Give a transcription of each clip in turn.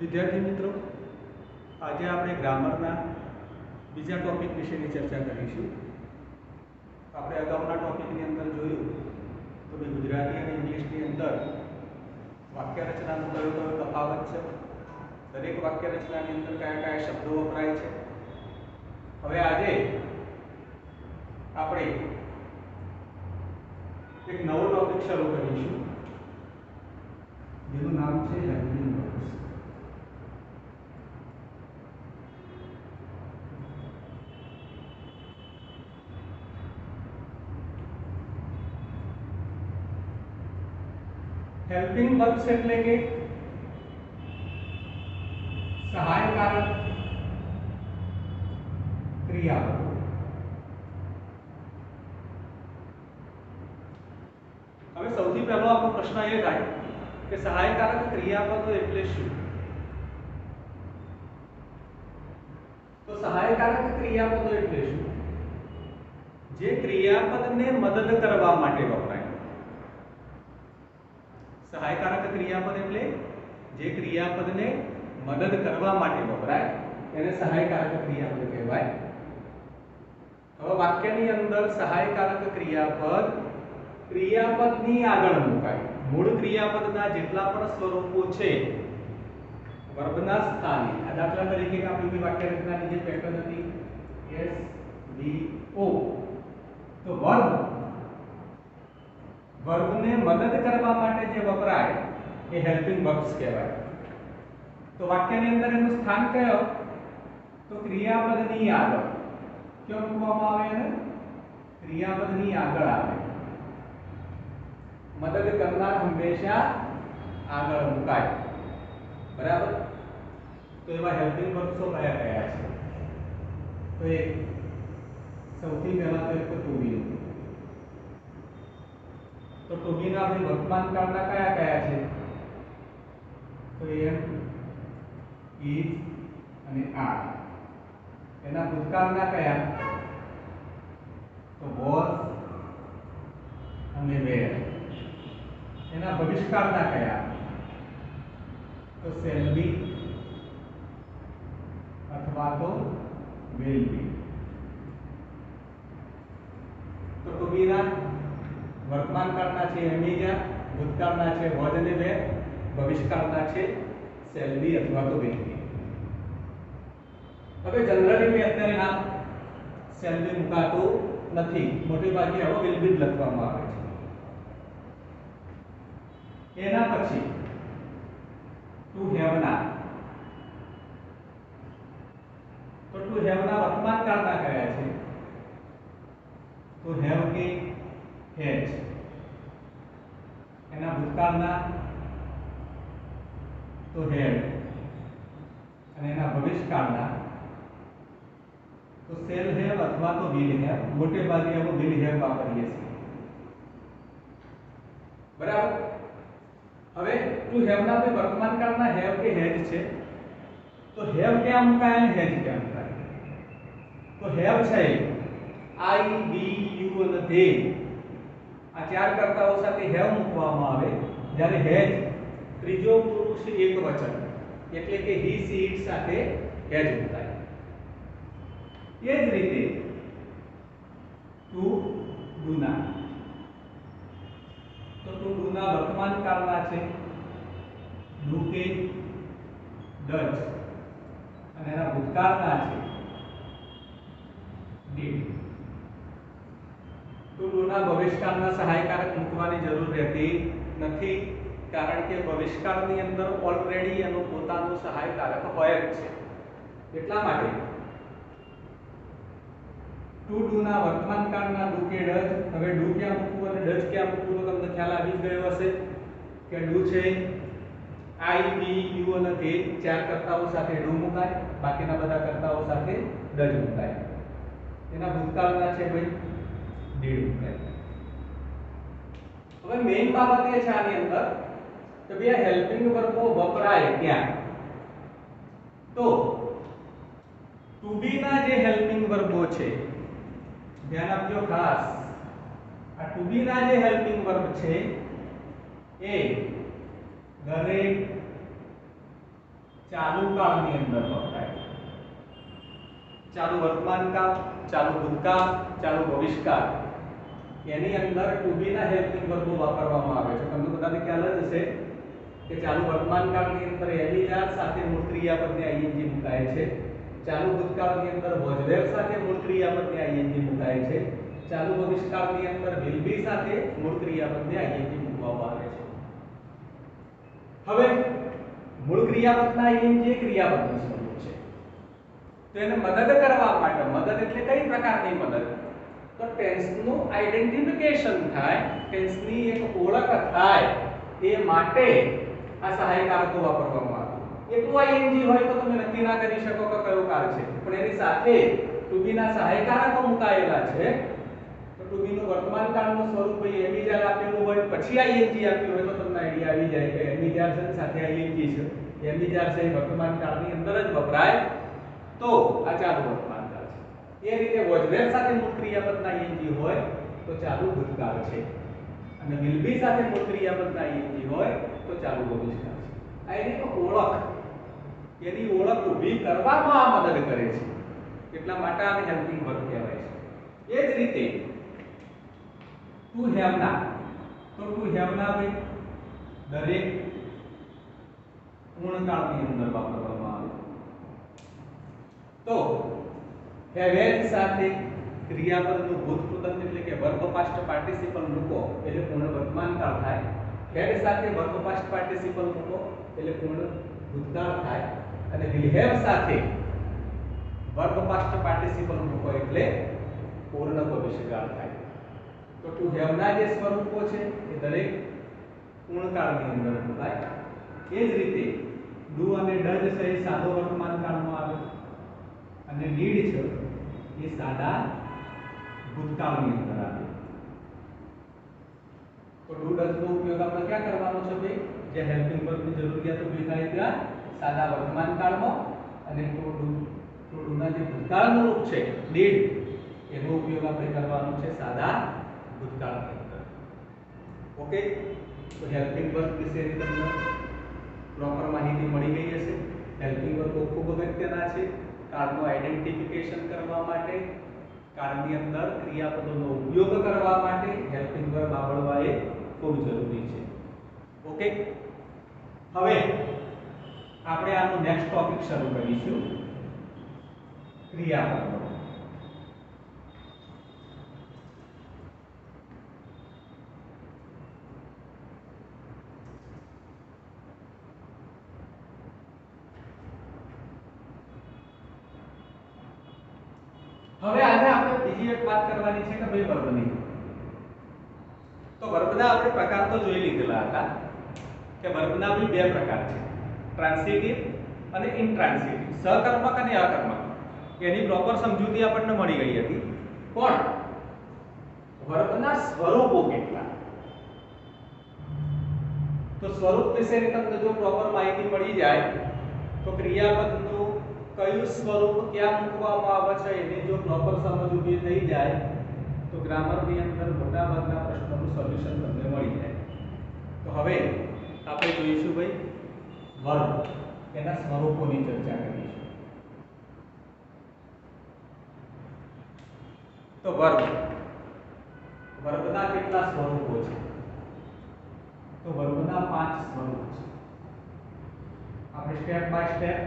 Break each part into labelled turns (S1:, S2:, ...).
S1: વિદ્યાર્થી મિત્રો, આજે આપણે ગ્રામરના બીજા ટોપિક વિશેની ચર્ચા કરીશું. આપણે અગાઉના ટોપિકની અંદર જોયું તો કે ગુજરાતી અને ઇંગ્લિશની અંદર વાક્ય રચનાનો કયો કયો તફાવત છે, દરેક વાક્ય રચનાની અંદર કયા કયા શબ્દો વપરાય છે. હવે આજે આપણે એક નવો ટોપિક શરૂ કરીશું જેનું નામ છે હેલ્પિંગ વર્બ્સ. હેલ્પિંગ વર્બ્સ એટલે કે સહાયકારક ક્રિયાપદો. હવે સૌથી પહેલો આપણો પ્રશ્ન એ થાય કે સહાયકારક ક્રિયાપદો એટલે શું? તો સહાયકારક ક્રિયાપદો એટલે શું? જે ક્રિયાપદને મદદ કરવા માટે વપરાય. સહાયકારક ક્રિયાપદ એટલે જે ક્રિયાપદને મદદ કરવા માટે વપરાય એને સહાયકારક ક્રિયાપદ કહેવાય. હવે વાક્યની અંદર સહાયકારક ક્રિયાપદ ક્રિયાપદની આગળ મુકાય. મૂળ ક્રિયાપદના જેટલા પણ સ્વરૂપો છે વર્બના સ્થાને, આ દાખલા તરીકે આપણી વાક્ય રચનાની જે પેટર્ન હતી એસ વી ઓ, તો વર્બને મદદ કરવા માટે જે વપરાય એ હેલ્પિંગ વર્બ્સ કહેવાય. તો વાક્યની અંદર એનું સ્થાન કયો? તો ક્રિયાપદની આગળ. ક્યાં મૂકવામાં આવે? એને ક્રિયાપદની આગળ આવે. મદદ કરનાર હંમેશા આગળ મુકાય. બરાબર? તો એવા હેલ્પિંગ વર્બ્સો કયા કયા છે? તો એક સૌથી પહેલા તો એક ટુ બી. તો ટુ બી ના આપણે વર્તમાન કાળના કયા કયા છે? તો એમ, ઇઝ અને આર. એના ભૂતકાળના કયા? તો વોઝ અને વેર. એના ભવિષ્યકાળના કયા? તો શેલ બી અથવા તો વિલ બી. તો ટુ બી ના વર્તમાન કાળના છે એમ ઇઝ, ભૂતકાળના છે વોઝ અને વેર, ભવિષ્યકાળના છે શેલ બી અથવા તો વિલ બી. હવે જનરલી મેં અત્યારે નામ શેલ બી મુકાતું નથી, મોટે ભાગે હવે વિલ બી લખવામાં આવે છે. એના પછી ટુ હેવ ના. તો ટુ હેવ ના વર્તમાન કાળના કયા છે? તો હેવ કે હેજ. એના ભૂતકાળના તો હેડ. અને એના ભવિષ્યકાળના તો શેલ હેવ અથવા તો વિલ હેવ. મોટે ભાગે આપણે વિલ હેવ વાપરીએ છીએ. બરાબર? હવે ટુ હેવ ના બે વર્તમાન કાળના હેવ કે હેજ છે. તો હેવ ક્યાં મુકાય અને હેજ ક્યાં મુકાય? તો હેવ છે આઈ બી યુ અને ધે, આ ચાર કર્તાઓ સાથે હેવ મૂકવામાં આવે. જ્યારે હેજ ત્રીજો પુરુષ એકવચન એટલે કે હી સી ઇટ સાથે હેજ મુકાય. એ જ રીતે ટુ ડુ ના. તો ટુ ડુ ના વર્તમાન કાળના છે ડુ કે ડચ, અને એના ભૂતકાળના છે ડીડ. ટુ ડુ ના ભવિષ્યકાળના સહાયકારક મૂકવાની જરૂર રહેતી નથી, કારણ કે ભવિષ્યકાળની અંદર ઓલરેડી એનું પોતાનું સહાયકારક હોય જ છે. એટલા માટે ટુ ડુ ના વર્તમાન કાળના ડુ કે ડચ. હવે ડુ ક્યાં મૂકવું અને ડચ ક્યાં મૂકવું તો તમને ખ્યાલ આવી જ ગયો હશે કે ડુ છે આઈ બી યુ અને તે ચાર કર્તાઓ સાથે ડુ મુકાય, બાકીના બધા કર્તાઓ સાથે ડચ મુકાય. એના ભૂતકાળના છે ભાઈ ડીડ મુકાય. હવે મેઈન બાબત એ છે આની અંદર કે ભાઈ આ હેલ્પિંગ વર્બો વપરાય ક્યાં? તો ટુ બી ના જે હેલ્પિંગ વર્બો છે, ધ્યાન આપજો ખાસ, આ ટુ બી ના જે હેલ્પિંગ વર્બ છે એ દરેક ચાલુ કાળની અંદર વપરાય. ચાલુ વર્તમાન કાળ, ચાલુ ભૂતકાળ, ચાલુ ભવિષ્યકાળ એની અંદર ટુ બી ના હેલ્પિંગ વર્બો વાપરવામાં આવે છે. તમને બધાને ખ્યાલ જ હશે કે ચાલુ વર્તમાન કાળની અંદર એમિજાર સાથે મૂળ ક્રિયાપદને આઈએનજી મુકાય છે. ચાલુ ભૂતકાળની અંદર વોઝ વેર સાથે મૂળ ક્રિયાપદને આઈએનજી મુકાય છે. ચાલુ ભવિષ્યકાળની અંદર વિલ બી સાથે મૂળ ક્રિયાપદને આઈએનજી મૂકવામાં આવે છે. હવે મૂળ ક્રિયાપદના આઈએનજી ક્રિયાપદનું સ્વરૂપ છે. તો એને મદદ કરવા માટે, મદદ એટલે કઈ પ્રકારની મદદ? તો ટેન્સનું આઈડેન્ટિફિકેશન થાય, ટેન્સની એક ઓળખ થાય એ માટે આ સહાયકારકો વાપરવામાં આવે. એટલું આઈએનજી હોય તો તમે નક્કી ના કરી શકો કે કયો કાળ છે, પણ એની સાથે ટુ બી ના સહાયકારકો મુકાયેલા છે. તો ટુ બી નું વર્તમાન કાળનું સ્વરૂપ ભાઈ એમિજાર આપેલું હોય, પછી આઈએનજી આપ્યું હોય તો તમને આઈડિયા આવી જાય કે એમિજાર સાથે આઈએનજી છે. એમિજાર છે વર્તમાન કાળની અંદર જ વપરાય તો આ ચાલુ વર્તમાન કાળ છે. એ રીતે વોઝ વેર સાથે મૂળ ક્રિયાપદના આઈએનજી હોય તો ચાલુ ભૂતકાળ છે, અને વિલ બી સાથે મૂળ ક્રિયાપદના આઈએનજી હોય તો ચાલુ ભવિષ્યકાળ છે. આ એની ઓળખ, એની ઓળખ ઊભી કરવામાં આ મદદ કરે છે. એટલા માટે આને હેલ્પિંગ વર્બ કહેવાય છે. એ જ રીતે ટુ હેવ ના, તો ટુ હેવ ના ભાઈ દરેક પૂર્ણકાળની અંદર વાપરવામાં આવે. તો હેવેજ સાથે ક્રિયાપદનું ભૂતકૃદંત એટલે કે વર્બ પાસ્ટ પાર્ટિસિપલ મૂકો એટલે પૂર્ણ વર્તમાન કાળ થાય. હેડ સાથે વર્બ પાસ્ટ પાર્ટિસિપલ મૂકો એટલે પૂર્ણ ભૂતકાળ થાય. અને વિલ હેવ સાથે વર્બ પાસ્ટ પાર્ટિસિપલ મૂકો એટલે પૂર્ણ ભવિષ્યકાળ થાય. તો ટુ હેવ ના જે સ્વરૂપો છે એ દરેક પૂર્ણકાળની અંદર મુકાય. એ જ રીતે ડુ અને ડઝ છે એ સાદો વર્તમાન કાળમાં આવે, અને નીડ છે એ સાદા ભૂતકાળની અંદર આવે. તો ડુ ડઝ નો ઉપયોગ આપણે ક્યાં કરવાનો છે ભાઈ? જે હેલ્પિંગ વર્બની જરૂરિયાત ઊભી થાય ત્યાં સાદા વર્તમાન કાળમાં, અને ટુ ડુ ના જે ભૂતકાળનું રૂપ છે નીડ એનો ઉપયોગ આપણે કરવાનો છે સાદા ભૂતકાળની અંદર. ઓકે, તો હેલ્પિંગ વર્બ વિશેની તમને પ્રોપર માહિતી મળી ગઈ હશે. હેલ્પિંગ વર્બો ખૂબ અગત્યના છે કાળનું આઈડેન્ટિફિકેશન કરવા માટે, કાળની અંદર ક્રિયાપદોનો ઉપયોગ કરવા માટે હેલ્પિંગ વર્બ આવડવા એ ખૂબ જરૂરી છે. ઓકે, હવે આપણે આનું નેક્સ્ટ ટોપિક શરૂ કરીશું, ક્રિયાપદો. હવે આજે આપણે બીજી એક વાત કરવાની છે કે ભાઈ વર્બની. તો વર્બના આપણે પ્રકાર તો જોઈ લીધેલા હતા કે વર્બના બી બે પ્રકાર છે, ટ્રાન્સિટિવ અને ઇન્ટ્રાન્સિટિવ, સહકર્મક અને અકર્મક. એની પ્રોપર સમજૂતી આપણને મળી ગઈ હતી. પણ વર્બના સ્વરૂપો કેટલા? તો સ્વરૂપ વિશેની તમને જો પ્રોપર માહિતી મળી જાય તો ક્રિયાપદનું કયું સ્વરૂપ ક્યાં મૂકવામાં આવે છે એની જો પ્રોપર સમજ ઊભી થઈ જાય તો ગ્રામરની અંદર મોટા ભાગના પ્રશ્નોનું સોલ્યુશન તમને મળી જાય. તો હવે આપણે જોઈશું ભાઈ વર્બ, એના સ્વરૂપોની ચર્ચા કરીશું. તો વર્બના કેટલા સ્વરૂપો છે? તો વર્બના 5 સ્વરૂપ છે. આપણે સ્ટેપ બાય સ્ટેપ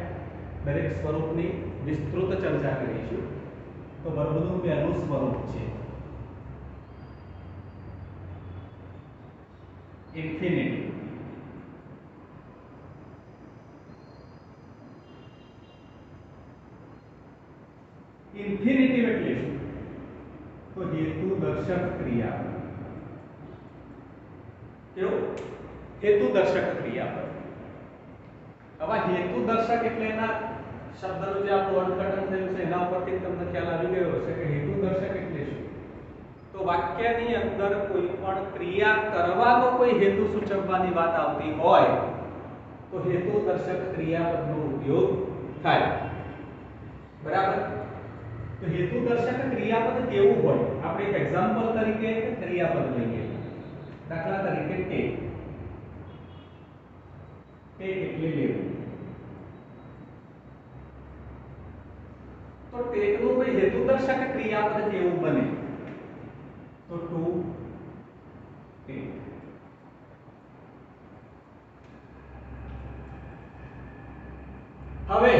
S1: દરેક સ્વરૂપની વિસ્તૃત ચર્ચા કરીશું. તો વર્બનું પહેલું સ્વરૂપ છે ઇન્ફિનિટિવ. ઇન્ફિનિટિવ એટલે શું? તો હેતુ દર્શક ક્રિયાપદ. કેવું? હેતુ દર્શક ક્રિયાપદ. હવે હેતુ દર્શક એટલે એના શબ્દનું જે આપણું અર્થઘટન થયું છે એના ઉપરથી તમને ખ્યાલ આવી ગયો હશે કે હેતુ દર્શક એટલે શું. તો વાક્યની અંદર કોઈ પણ ક્રિયા કરવાનો કોઈ હેતુ સૂચવવાની વાત આવતી હોય તો હેતુ દર્શક ક્રિયાપદનો ઉપયોગ થાય. બરાબર? તો હેતુ દર્શક ક્રિયાપદ કેવું હોય? આપણે એક એક્ઝામ્પલ તરીકે ક્રિયાપદ લઈએ. દાખલા તરીકે ટેક. ટેક એટલે લેવું. ટેકનું કોઈ હેતુદર્શક ક્રિયાપદ કેવું બને? તો ટુ ટેક. હવે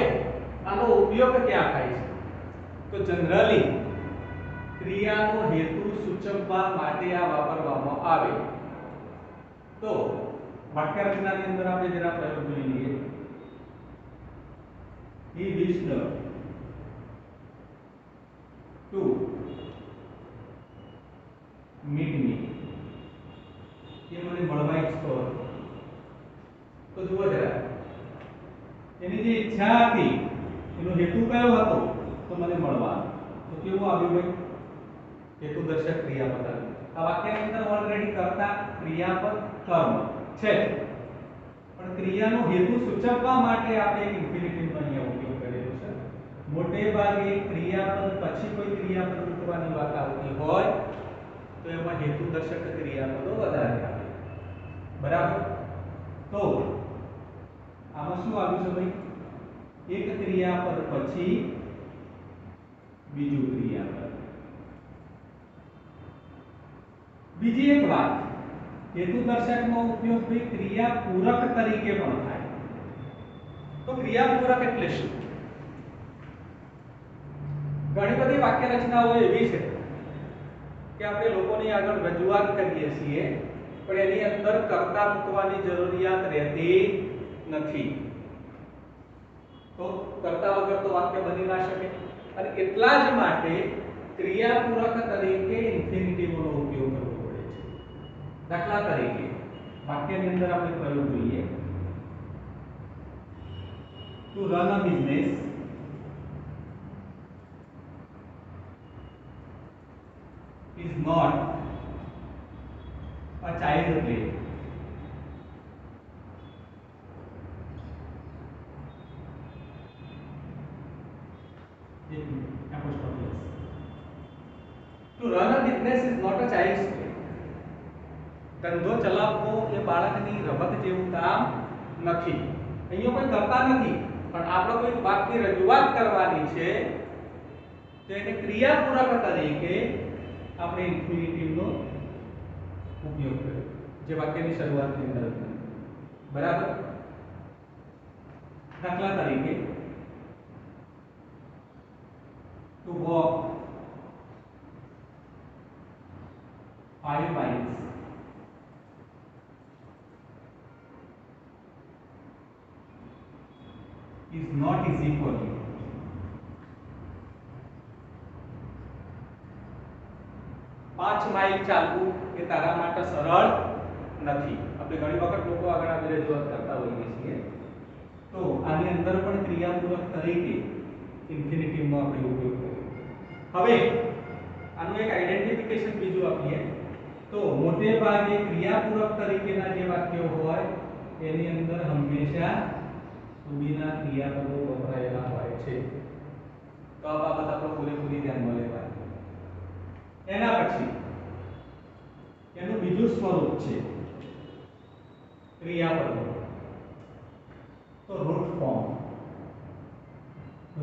S1: આનો ઉપયોગ ક્યાં થાય છે? તો જનરલી ક્રિયાનો હેતુ સૂચવવા માટે આ વાપરવામાં આવે. તો વાક્ય રચનાની અંદર આપણે જરા પ્રયોગ જોઈ લઈએ. He wished to meet me. એ મને મળવા ઈચ્છતો હતો. તો જુઓ જરા, એની જે ઈચ્છા હતી એનો હેતુ કયો હતો? તો મને મળવા. તો કેવું આવ્યું ભાઈ? હેતુદર્શક ક્રિયાપદ આવ્યું. આ વાક્યની અંદર ઓલરેડી કર્તા ક્રિયાપદ કર્મ છે, પણ ક્રિયાનો હેતુ સૂચવવા માટે આપણે એક ઇન્ફિનિટિવનો અહીંયા ઉપયોગ કરેલો છે. મોટે ભાગે ક્રિયાપદ પછી કોઈ ક્રિયાપદ મૂકવાની વાત આવતી હોય તો એમાં હેતુદર્શક ક્રિયાપદો વધારે આવે. બરાબર? તો આમાં શું આવ્યું છે ભાઈ? એક ક્રિયાપદ પછી બીજું ક્રિયાપદ. બીજી એક વાત, હેતુદર્શકનો ઉપયોગ ભાઈ ક્રિયા પૂરક તરીકે પણ થાય. તો ક્રિયા પૂરક એટલે શું? ઘણી બધી વાક્ય રચનાઓ એવી છે કે આપણે લોકોની આગળ રજૂઆત કરીએ છીએ પણ એની અંદર કર્તા મૂકવાની જરૂરિયાત રહેતી નથી. તો કર્તા વગર તો વાક્ય બની ના શકે, અને એટલા જ માટે ક્રિયાપૂરક તરીકે ઇન્ફિનિટિવનો ઉપયોગ કરવો પડે છે. દાખલા તરીકે વાક્યની અંદર આપણે પ્રયોગ જોઈએ. Two run a business is not a child play. To run a business is not a child's play. ધંધો ચલાવવો એ બાળકની રમત જેવું કામ નથી. અહીંયા કોઈ કરતા નથી, પણ આપણે કોઈ વાક્ય રજૂઆત કરવાની છે તો એને ક્રિયાપૂરક તરીકે આપણે ઇન્ફિનિટિવનો ઉપયોગ કર્યો, જે વાક્યની શરૂઆતની અંદર હતી. બરાબર? દાખલા તરીકે two walk 5 miles is not easy for you. 5 mile ચાલવું એ તારા માટે સરળ નથી. આપણે ઘણી વખત લોકો આગળ આવી રજૂઆત કરતા હોઈએ છીએ. તો આની અંદર પણ ક્રિયાપૂરક તરીકે ઇન્ફિનિટિવનો આપણે ઉપયોગ કર્યો. હવે આનું એક આઈડેન્ટિફિકેશન બીજું આપીએ તો મોટે ભાગે ક્રિયાપૂરક તરીકેના જે વાક્યો હોય એની અંદર હંમેશા સુધીના ક્રિયાપદો વપરાયેલા હોય છે. તો આ બાબત આપણે પૂરેપૂરી ધ્યાનમાં લેવાની. એના પછી એનું બીજું સ્વરૂપ છે ક્રિયાપદનું, તો રૂટ ફોર્મ.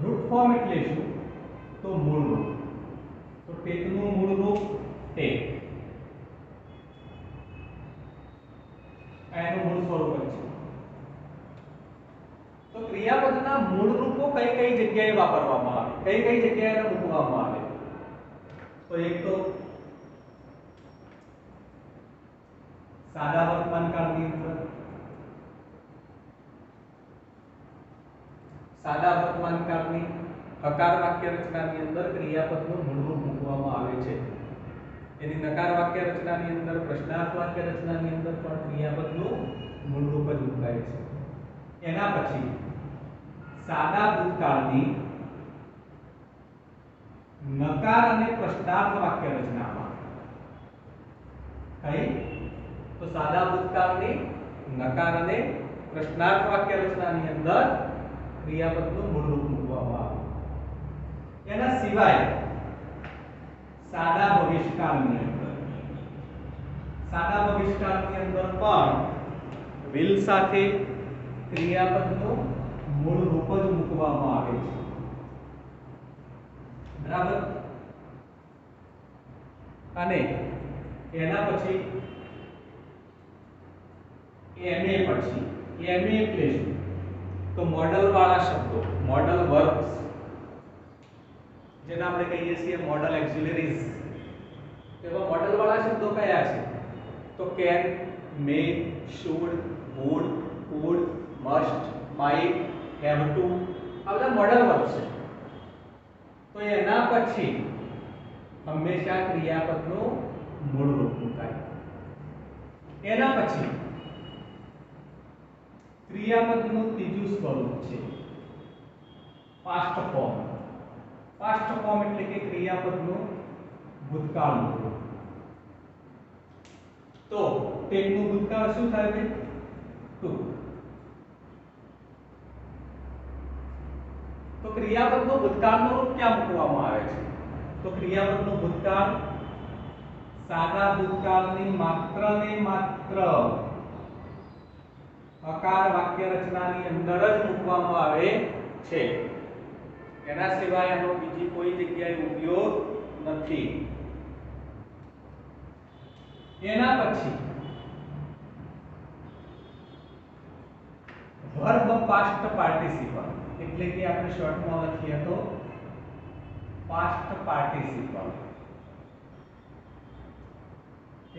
S1: રૂટ ફોર્મ એટલે શું? તો મૂળ રૂપ. તો ટેકનું મૂળ રૂપ ટેક, એનું મૂળ સ્વરૂપ છે. તો ક્રિયાપદના મૂળ રૂપો કઈ કઈ જગ્યાએ વાપરવામાં આવે, કઈ કઈ જગ્યાએ મૂકવામાં આવે? તો એક તો સાદા વર્તમાનકાળની અંદર, સાદા વર્તમાનકાળની હકાર વાક્ય રચનાની અંદર ક્રિયાપદનું મૂળરૂપ મૂકવામાં આવે છે. એની નકાર વાક્ય રચનાની અંદર, પ્રશ્નાર્થ વાક્ય રચનાની અંદર પણ ક્રિયાપદનું મૂળરૂપ જ મુકાય છે. એના પછી સાદા ભૂતકાળની નકાર અને પ્રશ્નાર્થ વાક્ય રચનામાં કઈ? તો સાદા ભૂતકાળની નકાર અને પ્રશ્નાર્થ વાક્ય રચનાની અંદર ક્રિયાપદનું મૂળરૂપ મૂકવામાં આવે. એના સિવાય સાદા ભવિષ્યકાળની અંદર, સાદા ભવિષ્યકાળની અંદર પણ will સાથે ક્રિયાપદનું મૂળ રૂપ જ મૂકવામાં આવે છે. બરાબર. અને એના પછી MA પછી MA એટલે શું? તો મોડલ વાળા શબ્દો, મોડલ વર્બ્સ, જેને આપણે કહીએ છીએ મોડલ એક્ઝિલરીઝ. તેવા મોડલ વાળા શબ્દો કયા છે? તો can, may, should, would, could, must, might, have to, આ બધા મોડલ વર્બ્સ છે. તો એના પછી હંમેશા ક્રિયાપદનું મૂળ રૂપ મુકાય. એના પછી ક્રિયાપદનું ત્રીજું સ્વરૂપ છે પાસ્ટ ફોર્મ. પાસ્ટ ફોર્મ એટલે કે ક્રિયાપદનું ભૂતકાળનું રૂપ. તો ટેકનું ભૂતકાળ શું થાય છે? ટુ. તો ક્રિયાપદનું ભૂતકાળનું રૂપ ક્યાં મૂકવામાં આવે છે? તો ક્રિયાપદનું ભૂતકાળ સાદા ભૂતકાળની માત્ર ને માત્ર અકાર વાક્ય રચનાની અંદર જ મૂકવામાં આવે છે. એના સિવાય આનો બીજી કોઈ જગ્યાએ ઉપયોગ નથી. એના પછી વર્બ પાસ્ટ પાર્ટિસિપલ એટલે કે આપણે શોર્ટમાં લખીએ તો પાસ્ટ પાર્ટિસિપલ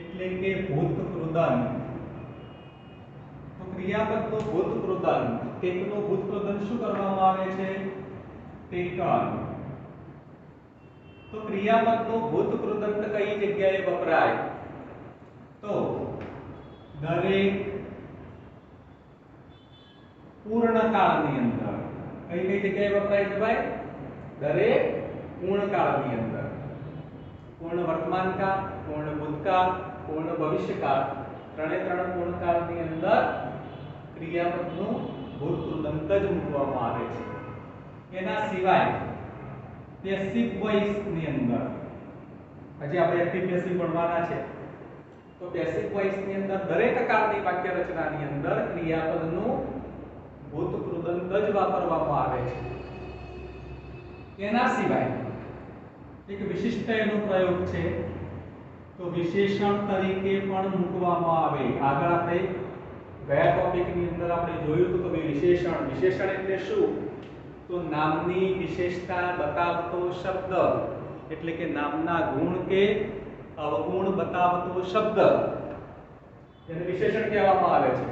S1: એટલે કે ભૂતકૃદંત. તો ક્રિયાપદનું ભૂતકૃદંત, ટેકનું ભૂતકૃદંત શું કરવામાં આવે છે? ટેકન. તો ક્રિયાપદનું ભૂતકૃદંત કઈ જગ્યાએ વપરાય? તો દરેક પૂર્ણકાળની અંદર. કઈ કઈ જગ્યાએ વપરાય છે ભાઈ? દરેક પૂર્ણકાળની અંદર. પૂર્ણ વર્તમાનકાળ, પૂર્ણ ભૂતકાળ, પૂર્ણ ભવિષ્યકાળ, ત્રણે ત્રણ પૂર્ણકાળની અંદર ક્રિયાપદનું ભૂતકૃદંત જ મૂકવામાં આવે છે. એના સિવાય પેસિવ વોઇસ ની અંદર, હજી આપણે એક્ટિવ પેસિવ ભણવાના છે, તો પેસિવ વોઇસ ની અંદર દરેક કાળની વાક્ય રચનાની અંદર ક્રિયાપદનું ભૂતકૃદંત જ વાપરવામાં આવે છે. એના સિવાય એક વિશિષ્ટ એનો પ્રયોગ છે, તો વિશેષણ તરીકે પણ મૂકવામાં આવે. આગળ આપણે ગયા ટોપિકની અંદર આપણે જોયું હતું કે વિશેષણ, વિશેષણ એટલે શું? તો નામની વિશેષતા બતાવતો શબ્દ, એટલે કે નામના ગુણ કે અવગુણ બતાવતો શબ્દ, એને વિશેષણ કહેવામાં આવે છે.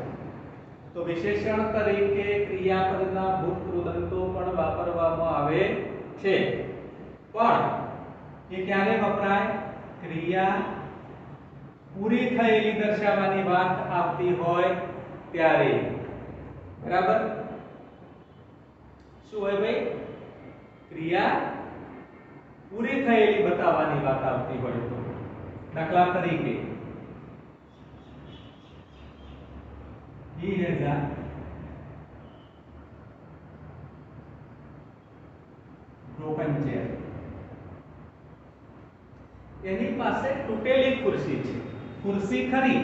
S1: તો વિશેષણ તરીકે ક્રિયાપદના ભૂતકૃદંતો પણ વાપરવામાં આવે છે. પણ એ ક્યારે વપરાય? ક્રિયા પૂરી થયેલી દર્શાવવાની વાત આવતી હોય ત્યારે. બરાબર? શું હોય ભાઈ? ક્રિયા પૂરી થયેલી બતાવવાની વાત આવતી હોય તો. દાખલા તરીકે he has a broken chair. એની પાસે તૂટેલી ખુરશી છે. ખુરશી ખરી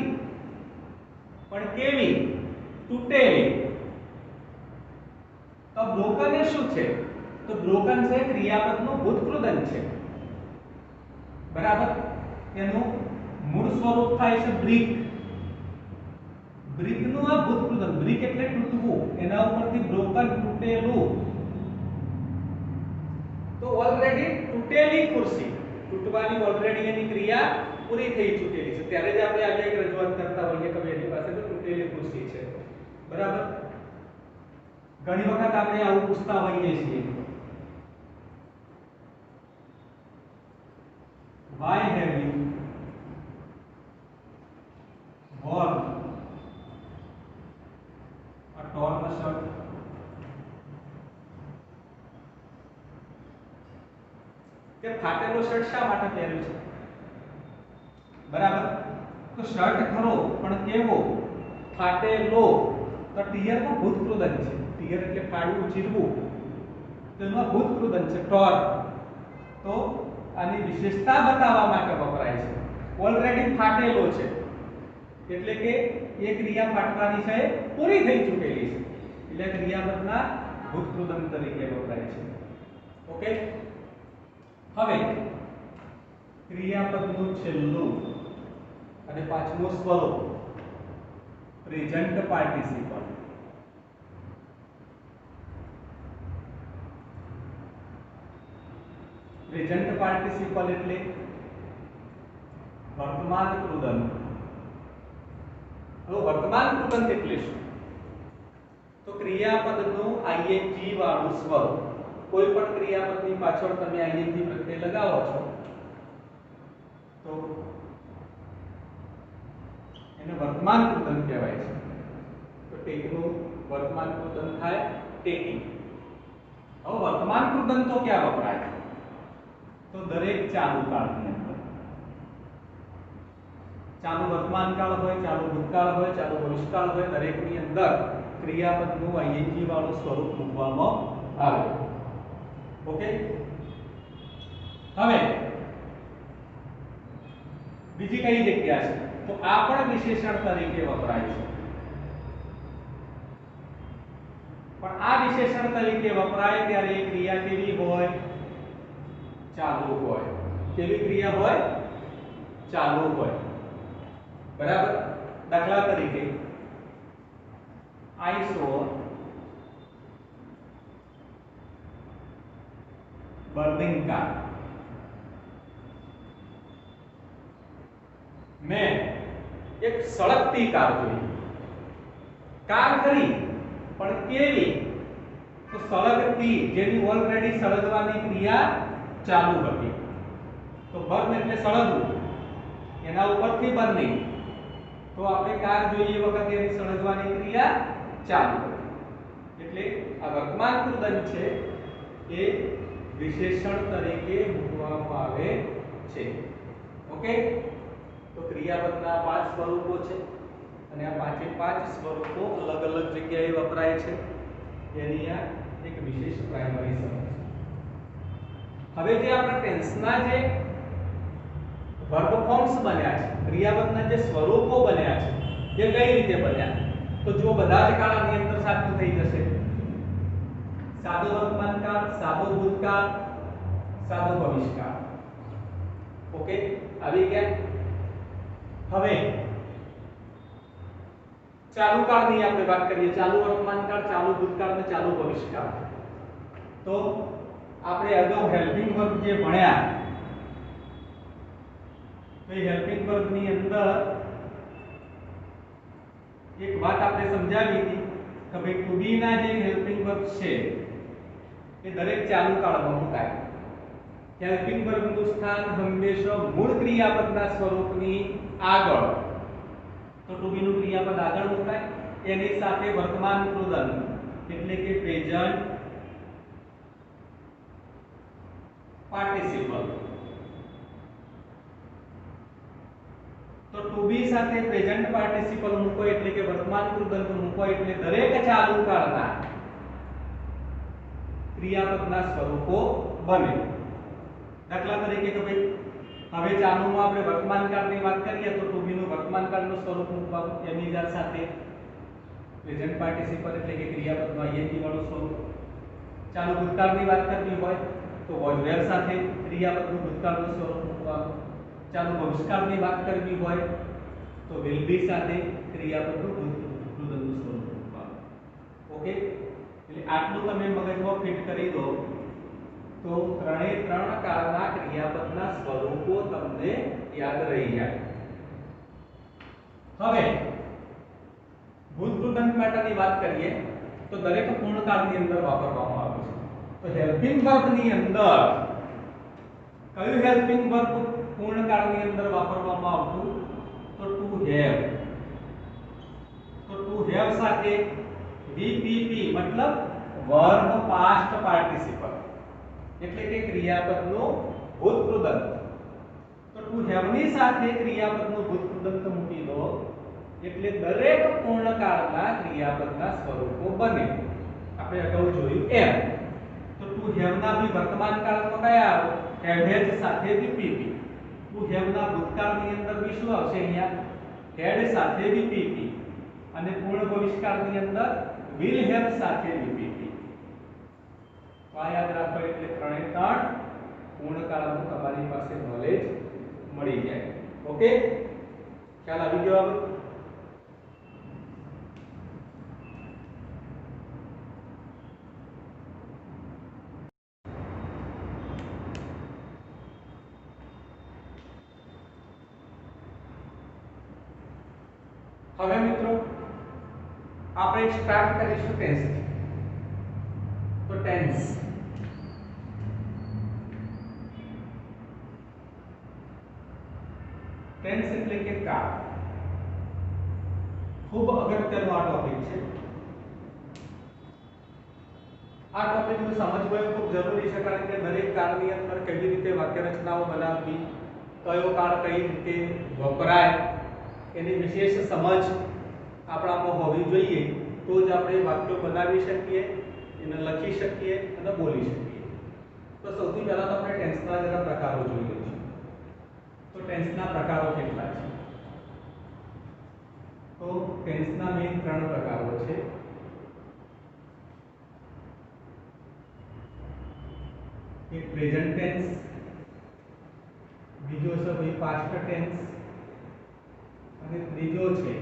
S1: પણ કેવી? તૂટેલી. તો બ્રોકન એ શું છે? તો બ્રોકન છે ક્રિયાપદનું ભૂતકૃદંત છે. બરાબર? એનું મૂળ સ્વરૂપ થાય છે બ્રિક. બ્રિકનું આ ભૂતકૃદંત, બ્રિક એટલે તૂટવું, એના ઉપરથી બ્રોકન તૂટેલું. તો ઓલરેડી તૂટેલી ખુરશી, તૂટવાની ઓલરેડી એની ક્રિયા પૂરી થઈ ચૂકેલી છે, ત્યારે જ આપણે આજે એક રજૂઆત કરતા હોઈએ કે એની પાસે તો તૂટેલી ખુરશી છે. બરાબર? ઘણી વખત આપણે આવું પૂછતા હોઈએ છીએ, why have you worn a torn shirt? કે ફાટેલો શર્ટ શા માટે પહેર્યું છે? બરાબર? તો શર્ટ ખરો પણ કેવો? ફાટેલો. તો ટિયરમાં ભૂતકૃદંત છે. ટિયર એટલે ફાડવું, ચીરવું. તેનું ભૂતકૃદંત છે ટોર. તો આની વિશેષતા બતાવવા માટે વપરાય છે. ઓલરેડી ફાટેલો છે એટલે કે એ ક્રિયા ફાટવાની છે પૂરી થઈ ચૂકેલી છે, એટલે ક્રિયાપદના ભૂતકૃદંત તરીકે વપરાય છે. ઓકે? હવે ક્રિયાપદનું છેલ્લું અને પાંચમું સ્વરૂપ પ્રેઝન્ટ પાર્ટિસિપલ. પ્રેઝન્ટ પાર્ટિસિપલ એટલે વર્તમાન કૃદંત. હવે વર્તમાન કૃદંત એટલે શું? તો ક્રિયાપદનું આઈએનજી વાળું સ્વરૂપ. કોઈ પણ ક્રિયાપદની પાછળ તમે આઈએનજી પ્રત્યય લગાવો છો તો એને વર્તમાન કૃદંત કહેવાય છે. તો ટેકનું વર્તમાન કૃદંત થાય ટેકી. હવે વર્તમાન કૃદંતો ક્યાં વપરાય? તો દરેક ચાલુ કાળની અંદર. ચાલુ વર્તમાન કાળ હોય, ચાલુ ભૂતકાળ હોય, ચાલુ ભવિષ્યકાળ હોય, દરેકની અંદર ક્રિયાપદનું આઈએનજી વાળું સ્વરૂપ મૂકવામાં આવે. ઓકે. હવે બીજી કઈ જગ્યા છે? તો આ પણ વિશેષણ તરીકે વપરાય છે. પણ આ વિશેષણ તરીકે વપરાય ત્યારે એ ક્રિયા કેવી હોય? ચાલુ હોય. કેવી ક્રિયા હોય? ચાલુ હોય. બરાબર. દાખલા તરીકે I saw burning car. મેં એક સળગતી કાર જોઈ. કાર ખરી પણ કેવી? તો સળગતી, જેની ઓલરેડી સળગવાની ક્રિયા ચાલુ હતી. તો બર્ન એટલે સળગવું, એના ઉપરથી બર્નિંગ. તો આપણે કાર જોઈએ વખતે એની સળગવાની ક્રિયા ચાલુ હતી. એટલે આ વર્તમાન કૃદંત છે એ વિશેષણ તરીકે મૂકવામાં આવે છે. ઓકે. તો ક્રિયાપદના 5 સ્વરૂપો છે અને આ પાંચે 5 સ્વરૂપો અલગ અલગ જગ્યાએ વપરાય છે. એની આ એક વિશેષ પ્રાઇમરી સમજ. હવે જે આપણા ટેન્સના જે વર્બ ફોર્મ્સ બન્યા છે, ક્રિયાપદના જે સ્વરૂપો બન્યા છે, એ કઈ રીતે બન્યા? તો જો બધા જ કાળની અંદર સાચું થઈ જશે. સાદો વર્તમાન કાળ, સાદો ભૂતકાળ, સાદો ભવિષ્યકાળ. ઓકે, આવી ગયા. હવે ચાલુ કાળની આપણે વાત કરીએ. ચાલુ વર્તમાન કાળ, ચાલુ ભૂતકાળ અને ચાલુ ભવિષ્યકાળ. તો આપણે અગાઉ હેલ્પિંગ વર્બ જે ભણ્યા, તો એ હેલ્પિંગ વર્બની અંદર એક વાત આપણે સમજાવી હતી કે ભાઈ ટુ બી ના જે હેલ્પિંગ વર્બ છે એ દરેક ચાલુ કાળમાં મુકાય. હેલ્પિંગ વર્બનું સ્થાન હંમેશા મૂળ ક્રિયાપદના સ્વરૂપની આગળ. તો ટુ બી નું ક્રિયાપદ આગળ મુકાય, એની સાથે વર્તમાન કૃદંત એટલે કે પ્રેઝન્ટ પાર્ટિસિપલ. તો ટુ બી સાથે પ્રેઝન્ટ પાર્ટિસિપલ મૂકો એટલે કે વર્તમાન કૃદંત મૂકો એટલે દરેક ચાલુ કાળના ક્રિયાપદના સ્વરૂપો બને. દાખલા તરીકે કે ભાઈ હવે ચાલુમાં આપણે વર્તમાન કાળની વાત કરીએ તો ટુ બી નું વર્તમાન કાળનું સ્વરૂપ મૂકવાનું, એની સાથે પ્રેઝન્ટ પાર્ટિસિપલ એટલે કે ક્રિયાપદનું આઈએનજી વાળું સ્વરૂપ. ચાલુ ભૂતકાળની વાત કરવી હોય તો વોઝ વેર સાથે ક્રિયાપદનું ભૂતકાળનું સ્વરૂપ મૂકવાનું. ચાલુ ભવિષ્યકાળની વાત કરવી હોય તો વિલ બી સાથે ક્રિયાપદનું કૃદંતનું સ્વરૂપ મૂકવાનું. ઓકે. એટલે આટલું તમે મગજમાં ફિટ કરી દો તો ત્રણે ત્રણ કાળના ક્રિયાપદના સ્વરૂપો તમને યાદ રહી જાય. હવે ભૂત કૃદંત માટેની વાત કરીએ તો દરેક પૂર્ણકાળની અંદર વાપરવામાં આવે છે. તો હેલ્પિંગ વર્બની અંદર કયું હેલ્પિંગ વર્બ પૂર્ણકાળની અંદર વાપરવામાં આવતું? તો ટુ હેવ. તો ટુ હેવ સાથે વીપીપી મતલબ વર્બ પાસ્ટ પાર્ટિસિપલ એટલે કે ક્રિયાપદનું ભૂત કૃદંત. તો ટુ હેવ ની સાથે ક્રિયાપદનું ભૂત કૃદંત મૂકી દો એટલે દરેક પૂર્ણકાળના ક્રિયાપદના સ્વરૂપો બને. આપણે અગાઉ જોયું એમ. તો ટુ હેવ ના ભી વર્તમાન કાળમાં કયા આવે? હેવ હેડ સાથે વીપીપી. ટુ હેવ ના ભૂતકાળની અંદર બી શું આવશે? અહીંયા હેડ સાથે વીપીપી. અને પૂર્ણ ભવિષ્યકાળની અંદર વિલ હેવ સાથે વીપીપી. તો આ યાદ રાખો એટલે ત્રણે ત્રણ પૂર્ણકાળનું તમારી પાસે નોલેજ મળી જાય. ઓકે, ખ્યાલ આવી ગયો હવે? હવે મિત્રો આપણે સ્ટાર્ટ કરીશું ટેન્સ થી. તો ટેન્સ એટલે કે કાળ. ખૂબ અગત્યનો આ ટોપિક છે. આ ટોપિકને સમજવું એ ખૂબ જરૂરી છે, કારણ કે દરેક કાળની અંદર કેવી રીતે વાક્ય રચનાઓ બનાવવી, કયો કાળ કઈ રીતે વપરાય, એની વિશેષ સમજ આપણામાં હોવી જોઈએ. તો જ આપણે વાક્યો બનાવી શકીએ, એને લખી શકીએ અને બોલી શકીએ. તો સૌથી પહેલા તો આપણે ટેન્સના જરા પ્રકારો જોઈ લઈશું. તો ટેન્સના પ્રકારો કેટલા છે? તો ટેન્સના મેઇન 3 પ્રકારો છે. એક પ્રેઝન્ટ ટેન્સ, બીજો છે ભાઈ પાસ્ટ ટેન્સ અને ત્રીજો છે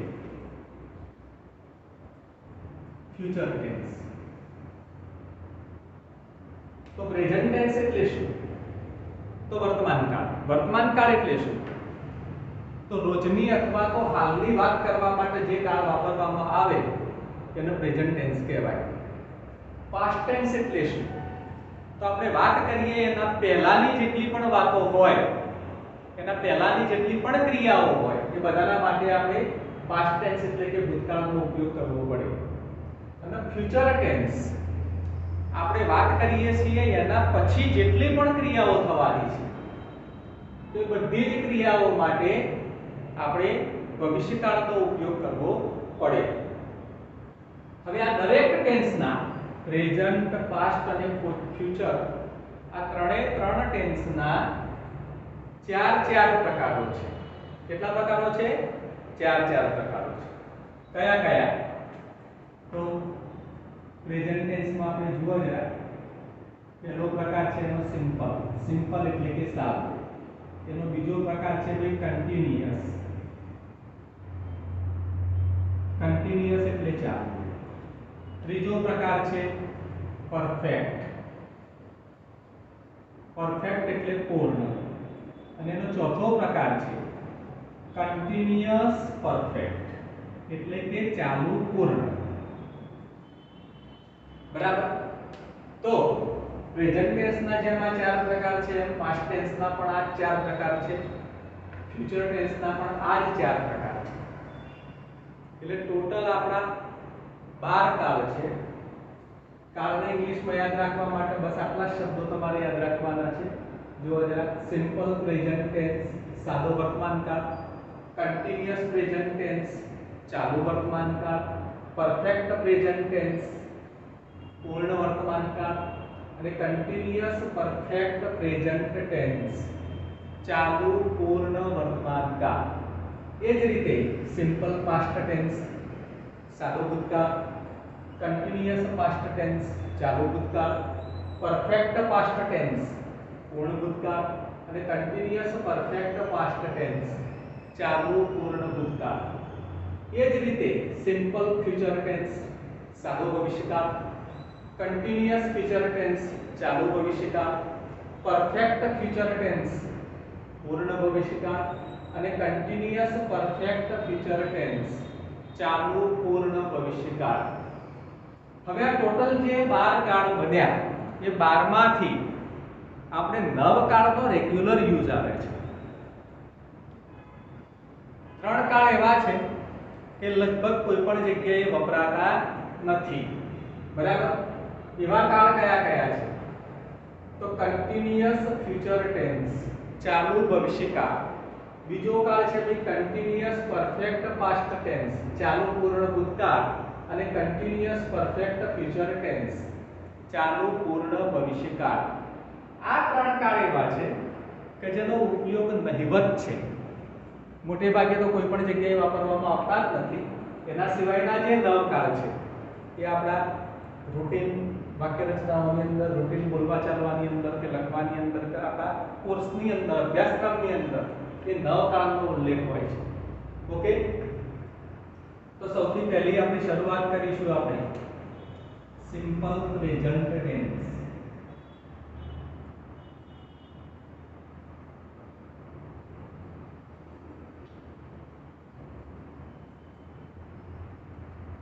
S1: ફ્યુચર ટેન્સ. તો પ્રેઝન્ટ ટેન્સ એટલે શું? તો વર્તમાન કાળ. વર્તમાન કાળ એટલે શું? તો રોજની અથવા તો હાલની વાત કરવા માટે જે કાળ વાપરવામાં આવે તેને પ્રેઝન્ટ ટેન્સ કહેવાય. પાસ્ટ ટેન્સ એટલે શું? તો આપણે વાત કરીએ એના પહેલાની જેટલી પણ વાતો હોય, એના પહેલાની જેટલી પણ ક્રિયાઓ હોય, એ બધાના માટે આપણે પાસ્ટ ટેન્સ એટલે કે ભૂતકાળનો ઉપયોગ કરવો પડે. અને ફ્યુચર ટેન્સ આપણે વાત કરીએ છીએ એના પછી જેટલી પણ ક્રિયાઓ થવાની છે, તો એ બધી જ ક્રિયાઓ માટે આપણે ભવિષ્યકાળનો ઉપયોગ કરવો પડે. હવે આ દરેક ટેન્સના પ્રેઝન્ટ, પાસ્ટ અને ફ્યુચર, આ ત્રણ ટેન્સના 4 પ્રકારો છે. કેટલા પ્રકારો છે? 4 પ્રકારો છે. કયા કયા? તો પ્રેઝન્ટ ટેન્સમાં આપણે જુઓ જરા. પહેલો પ્રકાર છે એનો સિમ્પલ. સિમ્પલ એટલે કે સાદું. એનો બીજો પ્રકાર છે ભાઈ કન્ટિન્યુઅસ. કન્ટિન્યુઅસ એટલે ચાલુ. ત્રીજો પ્રકાર છે પરફેક્ટ. પરફેક્ટ એટલે પૂર્ણ. અને એનો ચોથો પ્રકાર છે કન્ટિન્યુઅસ પરફેક્ટ એટલે કે ચાલુ પૂર્ણ. બરાબર? તો પ્રેઝન્ટ ટેન્સના જેમ આ 4 પ્રકાર છે, એમ પાસ્ટ ટેન્સના પણ આ 4 પ્રકાર છે, ફ્યુચર ટેન્સના પણ આ જ 4 પ્રકાર છે. એટલે ટોટલ આપણા 12 કાળ છે. કાળને ઇંગ્લિશમાં યાદ રાખવા માટે બસ આટલા શબ્દો તમારે યાદ રાખવાના છે. જો જરા સિમ્પલ પ્રેઝન્ટ ટેન્સ, સાદો વર્તમાન કાળ; કન્ટિન્યુઅસ પ્રેઝન્ટ ટેન્સ, ચાલુ વર્તમાન કાળ; પરફેક્ટ પ્રેઝન્ટ ટેન્સ, પૂર્ણ વર્તમાન કાળ; અને કન્ટિન્યુઅસ પરફેક્ટ પ્રેઝન્ટ ટેન્સ, ચાલુ પૂર્ણ વર્તમાન કાળ. એ જ રીતે સિમ્પલ પાસ્ટ ટેન્સ, સાદો ભૂતકાળ; કન્ટિન્યુઅસ પાસ્ટ ટેન્સ, ચાલુ ભૂતકાળ; પરફેક્ટ પાસ્ટ ટેન્સ, પૂર્ણ ભૂતકાળ; અને કન્ટિન્યુઅસ પરફેક્ટ પાસ્ટ ટેન્સ, ચાલુ પૂર્ણ ભૂતકાળ. એ જ રીતે સિમ્પલ ફ્યુચર ટેન્સ, સાદો ભવિષ્યકાળ; કન્ટિન્યુઅસ ફ્યુચર ટેન્સ, ચાલુ ભવિષ્યકાળ; પરફેક્ટ ફ્યુચર ટેન્સ, પૂર્ણ ભવિષ્યકાળ; અને કન્ટિન્યુઅસ પરફેક્ટ ફ્યુચર ટેન્સ, ચાલુ પૂર્ણ ભવિષ્યકાળ. હવે આ ટોટલ જે 12 કાળ બન્યા, એ 12 માંથી આપણે 9 કાળનો રેગ્યુલર યુઝ આવે છે. 3 કાળ એવા છે કે લગભગ કોઈ પણ જગ્યાએ વપરાતા નથી. બરાબર? એવા કાળ કયા કયા છે? તો કન્ટિન્યુઅસ ફ્યુચર ટેન્સ, ચાલુ ભવિષ્યકાળ; બીજો કાળ છે ભાઈ કન્ટિન્યુઅસ પરફેક્ટ પાસ્ટ ટેન્સ, ચાલુ પૂર્ણ ભૂતકાળ; અને કન્ટિન્યુઅસ પરફેક્ટ ફ્યુચર ટેન્સ, ચાલુ પૂર્ણ ભવિષ્યકાળ. આ 3 કાળ એવા છે કે જેનો ઉપયોગ નહિવત છે. મોટે ભાગે તો કોઈ પણ જગ્યાએ વાપરવામાં આવતા જ નથી. એના સિવાયના જે 9 કાળ છે એ આપણા રૂટીન વાક્ય રચનાઓની અંદર, રૂટીન બોલવા ચાલવાની અંદર કે લખવાની અંદર કે આપણા કોર્સની અંદર, અભ્યાસક્રમની અંદર એ નવકાળનો ઉલ્લેખ હોય છે. ઓકે, તો સૌથી પહેલી આપણે શરૂઆત કરીશું આપણે સિમ્પલ પ્રેઝન્ટ ટેન્સ.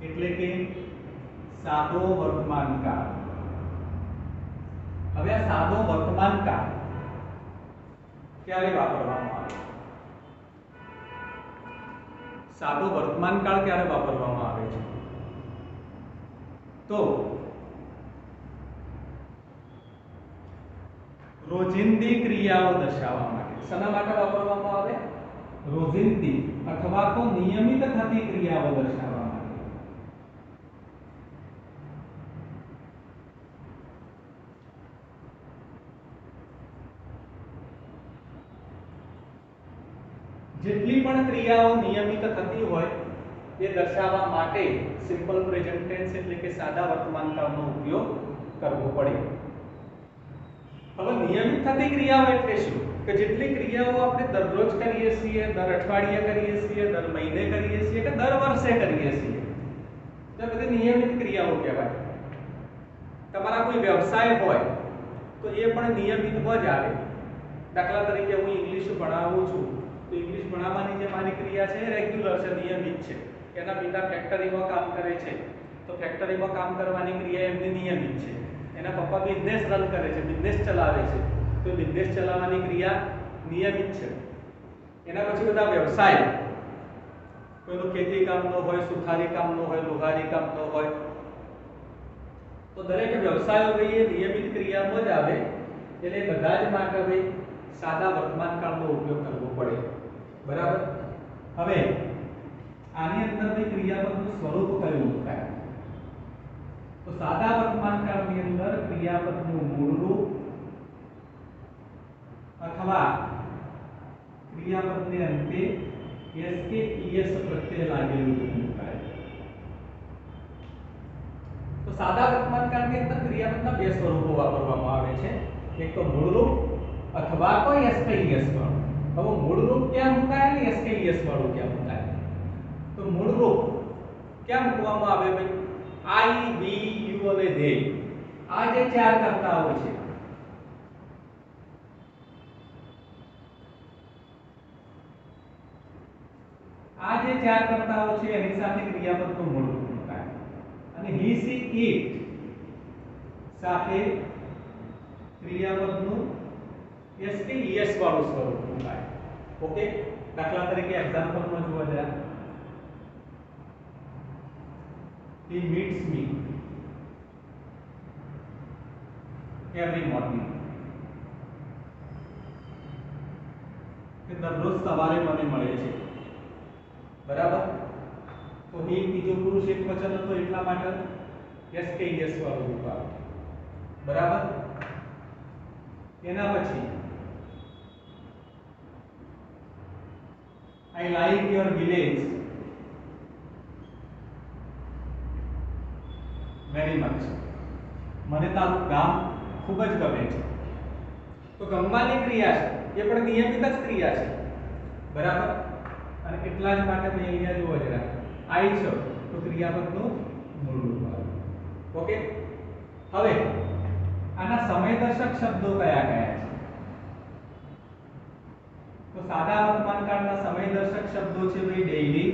S1: એટલે કે સાદો વર્તમાન કાળ. હવે આ સાદો વર્તમાન કાળ ક્યારે વાપરવામાં આવે? સાદો વર્તમાન કાળ ક્યારે વાપરવામાં આવે છે? તો રોજિંદી ક્રિયાઓ દર્શાવવા માટે. શેના માટે વાપરવામાં આવે? રોજિંદી અથવા તો નિયમિત થતી ક્રિયાઓ દર્શાવવા. જેટલી પણ ક્રિયાઓ નિયમિત થતી હોય એ દર્શાવવા માટે સિમ્પલ પ્રેઝન્ટ ટેન્સ એટલે કે સાદા વર્તમાન કાળનો ઉપયોગ કરવો પડે. હવે નિયમિત થતી ક્રિયાઓ એટલે શું? કે જેટલી ક્રિયાઓ આપણે દરરોજ કરીએ છીએ, દર અઠવાડિયે કરીએ છીએ, દર મહિને કરીએ છીએ કે દર વર્ષે કરીએ છીએ, તે બધી નિયમિત ક્રિયાઓ કહેવાય. તમારા કોઈ વ્યવસાય હોય તો એ પણ નિયમિતમાં જ આવે. દાખલા તરીકે હું ઇંગ્લિશ ભણાવું છું તો ઇંગ્લિશ ભણાવવાની જે મારી ક્રિયા છે એ રેગ્યુલર છે, નિયમિત છે. એના પિતા ફેક્ટરીમાં કામ કરે છે તો ફેક્ટરીમાં કામ કરવાની ક્રિયા એમની નિયમિત છે. એના પપ્પા બિઝનેસ રન કરે છે, બિઝનેસ ચલાવે છે તો બિઝનેસ ચલાવવાની ક્રિયા નિયમિત છે. એના પછી બધા વ્યવસાય, કોઈનો ખેતી કામનો હોય, સુથારી કામનો હોય, લુહારી કામનો હોય, તો દરેક વ્યવસાયો ભાઈ એ નિયમિત ક્રિયામાં જ આવે. એટલે બધા જ માટે ભાઈ સાદા વર્તમાન કાળનો ઉપયોગ કરવો પડે. બરાબર. હવે આની અંદર ભાઈ ક્રિયાપદનું સ્વરૂપ કયું મુકાય? તો સાદા વર્તમાન કાળની અંદર ક્રિયાપદનું મૂળ રૂપ અથવા ક્રિયાપદને અંતે એસ કે ઈએસ પ્રત્યય લાગેલું મુકાય. તો સાદા વર્તમાન કાળની અંદર ક્રિયાપદના બે સ્વરૂપો વાપરવામાં આવે છે. એક તો મૂળ રૂપ અથવા તો એસ કે ઈએસ વાળું. હવે મૂળ રૂપ ક્યાં મુકાય અને એસ કે ઈએસ વાળું ક્યાં મુકાય? તો મૂળ રૂપ ક્યાં મૂકવામાં આવે ભાઈ? આઈ, વી, યુ અને ધે, આ જે ચાર કર્તાઓ છે, આ જે ચાર કર્તાઓ છે એની સાથે ક્રિયાપદનું મૂળ રૂપ મુકાય. અને હી, સી, ઇટ સાથે ક્રિયાપદનું એસ કે ઈએસ વાળું સ્વરૂપ મુકાય. ઓકે, દાખલા તરીકે એક્ઝામ્પલમાં જોવા જરા. He meets me every morning. કે દરરોજ સવારે મને મળે છે. બરાબર. તો he બીજો પુરુષ એકવચન હતો એટલા માટે એસ કે ઈએસ વાળું રૂપ આવે. બરાબર. એના પછી I like your village very much. મને તારું ગામ ખૂબ જ ગમે છે. તો ગમવાની ક્રિયા છે એ પણ નિયમિત જ ક્રિયા છે. બરાબર. અને એટલા જ માટે મેં અહીંયા જોવા જરા આઈ છે તો ક્રિયાપદનું મૂળ રૂપ આવે. ઓકે. હવે આના સમયદર્શક શબ્દો કયા કયા છે? તો સાદા વર્તમાન કાળના સમયદર્શક શબ્દો છે ભાઈ ડેઈલી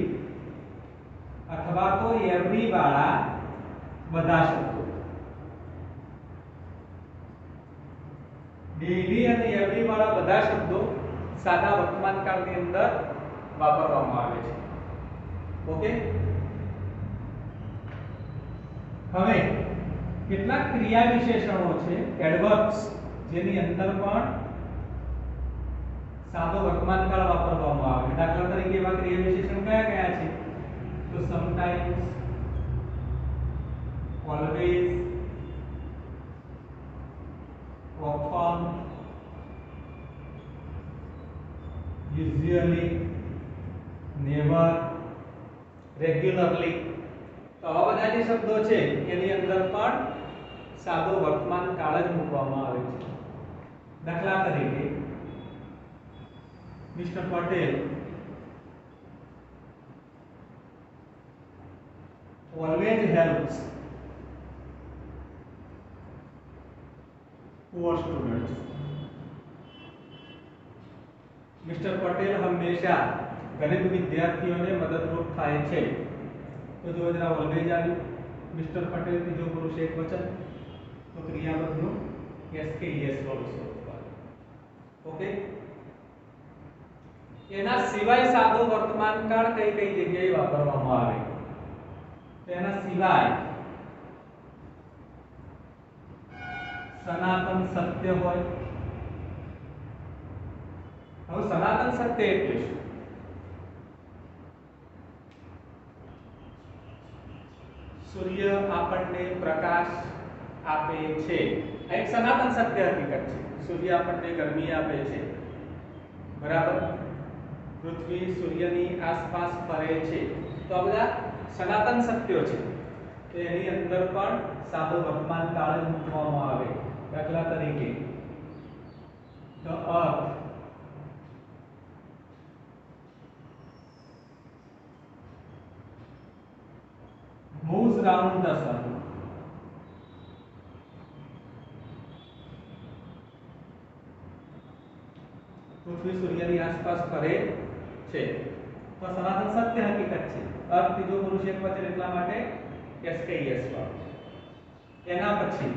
S1: અથવા તો એવરી વાળા બધા શબ્દો. ડેઈલી અને એવરી વાળા બધા શબ્દો સાદા વર્તમાન કાળની અંદર વાપરવામાં આવે છે. ઓકે. હવે કેટલાક ક્રિયા વિશેષણો છે, એડવર્બ્સ, જેની અંદર પણ સાદો વર્તમાન કાળ વાપરવામાં આવે. દાખલા તરીકે એવા ક્રિયા વિશેષણ કયા કયા છે? તો sometimes, always, often, usually, never, regularly. તો આવા બધા જે જે શબ્દો છે એની અંદર પણ સાદો વર્તમાન કાળ જ મૂકવામાં આવે છે. દાખલા તરીકે mister Patel always helps poor students. Mister Patel હંમેશા ગરીબ વિદ્યાર્થીઓને મદદરૂપ થાય છે. તો જો જરા ઓલવેઝ આવ્યું, મિસ્ટર પટેલ ત્રીજો પુરુષ એકવચન, તો ક્રિયાપદનું એસ કે એસ વાળું સ્વરૂપ આવે. ઓકે, એના સિવાય સાદો વર્તમાન કાળ કઈ કઈ જગ્યાએ વાપરવામાં આવે? તો એના સિવાય સનાતન સત્ય હોય. હવે સનાતન સત્ય એટલે શું? સૂર્ય આપણને પ્રકાશ આપે છે, આ એક સનાતન સત્ય હકીકત છે. સૂર્ય આપણને ગરમી આપે છે, બરાબર. પૃથ્વી સૂર્યની આસપાસ ફરે છે. તો આ બધા સનાતન સત્યો છે. તો એની અંદર પણ સાદો વર્તમાન કાળ જ મૂકવામાં આવે. દાખલા તરીકે the earth moves round the sun. પૃથ્વી સૂર્યની આસપાસ ફરે છે. તો સનાતન સત્ય હકીકત છે. અર્થ ત્રીજો પુરુષ એકવચન એટલા માટે એસ કે એસ વાળું. એના પછી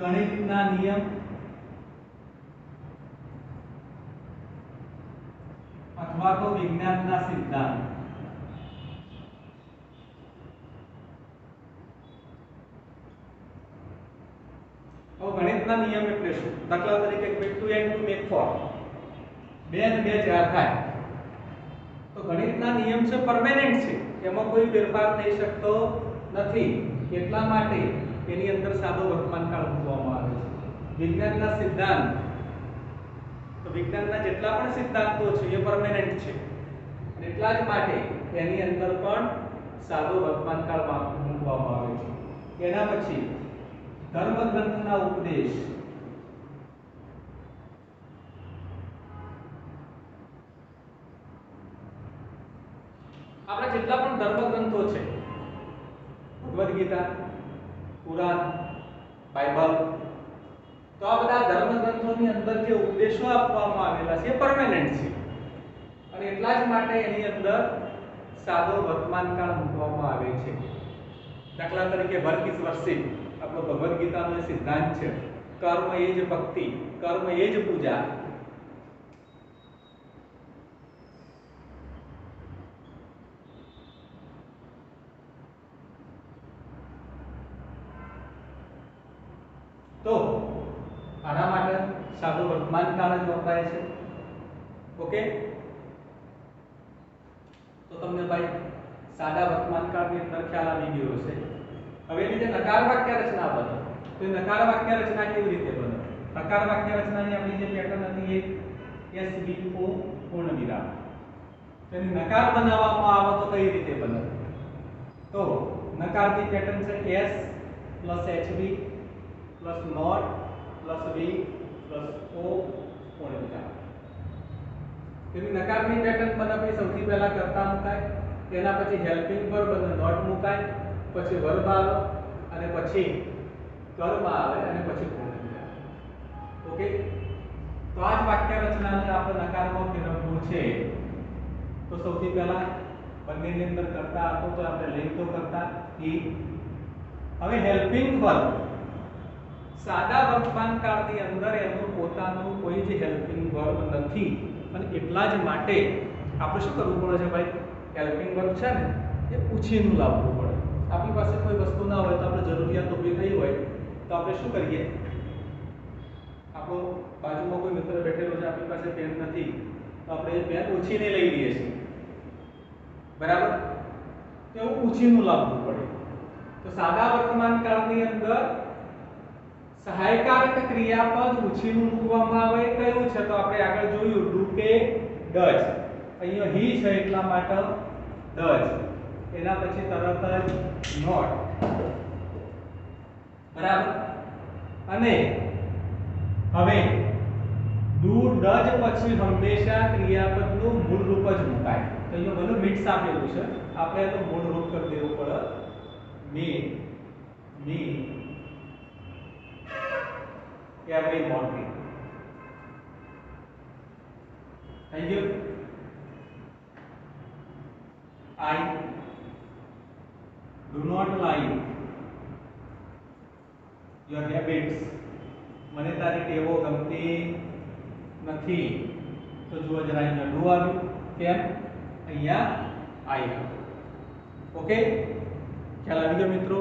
S1: ગણિતના નિયમ અથવા તો વિજ્ઞાનના સિદ્ધાંત. હવે ગણિતના નિયમ એટલે શું? દાખલા તરીકે 2 and 2 make 4, 2 અને 2 4 થાય. તો ગણિતના નિયમ છે પરમેનન્ટ છે, એમાં કોઈ ફેરફાર થઈ શકતો નથી. એટલા માટે એની અંદર સાદો વર્તમાન કાળ મૂકવામાં આવે છે. વિજ્ઞાનના સિદ્ધાંત, તો વિજ્ઞાનના જેટલા પણ સિદ્ધાંતો છે એ પરમેનન્ટ છે, એટલા જ માટે એની અંદર પણ સાદો વર્તમાન કાળ મૂકવામાં આવે છે. એના પછી ધર્મગ્રંથના ઉપદેશ. આપણા જેટલા પણ ધર્મગ્રંથો છે, ભગવદ ગીતા, કુરાન, બાઇબલ, તો આ બધા ધર્મગ્રંથોની અંદર જે ઉપદેશો આપવામાં આવેલા છે એ પરમેનન્ટ છે, અને એટલા જ માટે એની અંદર સાદો વર્તમાન કાળ મૂકવામાં આવે છે. દાખલા તરીકે વર્ક ઇઝ વર્શિપ, આપણો ભગવદ ગીતાનો જે સિદ્ધાંત છે, કર્મ એ જ ભક્તિ, કર્મ એ જ પૂજા. તો આના માટે સાદો વર્તમાન કાળ જ વપરાય છે. ઓકે, તો તમને ભાઈ સાદા વર્તમાન કાળની અંદર ખ્યાલ આવી ગયો હશે. હવે એની જે નકાર વાક્ય રચના બને, તો એ નકાર વાક્ય રચના કેવી રીતે બને? નકાર વાક્ય રચનાની આપણી જે પેટર્ન હતી એ SVO પૂર્ણ વિરામ. તેની નકાર બનાવવામાં આવે તો કઈ રીતે બને? તો નકારની પેટર્ન છે S + HV + not + V + O પૂર્ણ વિરામ. તેની નકારની પેટર્ન બનાવવી સૌથી પહેલા કર્તા મુકાય, તેના પછી હેલ્પિંગ વર્બ અને નોટ મુકાય, પછી વર્બ આવે અને પછી કર્મ આવે અને પછી પૂર્ણ વિરામ. ઓકે, તો આ જ વાક્ય રચનાને આપણે નકારમાં ફેરવવું છે. તો સૌથી પહેલા બંનેની અંદર કર્તા હતો તો આપણે લઈ તો કરતા he. હવે હેલ્પિંગ વર્બ સાદા વર્તમાન કાળની અંદર એનું પોતાનું કોઈ જ હેલ્પિંગ વર્બ નથી, અને એટલા જ માટે આપણે શું કરવું પડે છે ભાઈ? હેલ્પિંગ વર્બ છે ને એ પૂછીનું લાવવું પડે. આપણી પાસે કોઈ વસ્તુ ના હોય તો આપણે જરૂરિયાત ઊભી થઈ હોય તો આપણે શું કરીએ? આપણો બાજુમાં કોઈ મિત્ર બેઠેલો છે, આપણી પાસે પેન નથી, તો આપણે એ પેન ઉછીને લઈ લઈએ છીએ, બરાબર? તો એવું ઉછીનું લાવવું પડે. તો સાદા વર્તમાન કાળની અંદર સહાયકારક ક્રિયાપદ ઉછીનું મૂકવામાં આવે. કયું છે? તો આપણે આગળ જોયું ડુ કે ડઝ. અહીંયા હી છે એટલા માટે ડઝ, એના પછી તરત જ નોટ, બરાબર. અને હવે ડુ ડઝ પછી હંમેશા ક્રિયાપદનું મૂળ રૂપ જ મુકાય. તો અહીંયા ભલે મિટ્સ આપેલું છે, આપણે તો મૂળ રૂપ કરી દેવું પડે. Meet every morning. થઈ ગયું. I do not like your habits. મને તારી ટેવો ગમતી નથી. તો જુઓ જરા અહીંયા ડુ આવ્યું, કેમ? અહીંયા આઈ આવ્યું. ઓકે, ખ્યાલ આવી ગયો મિત્રો?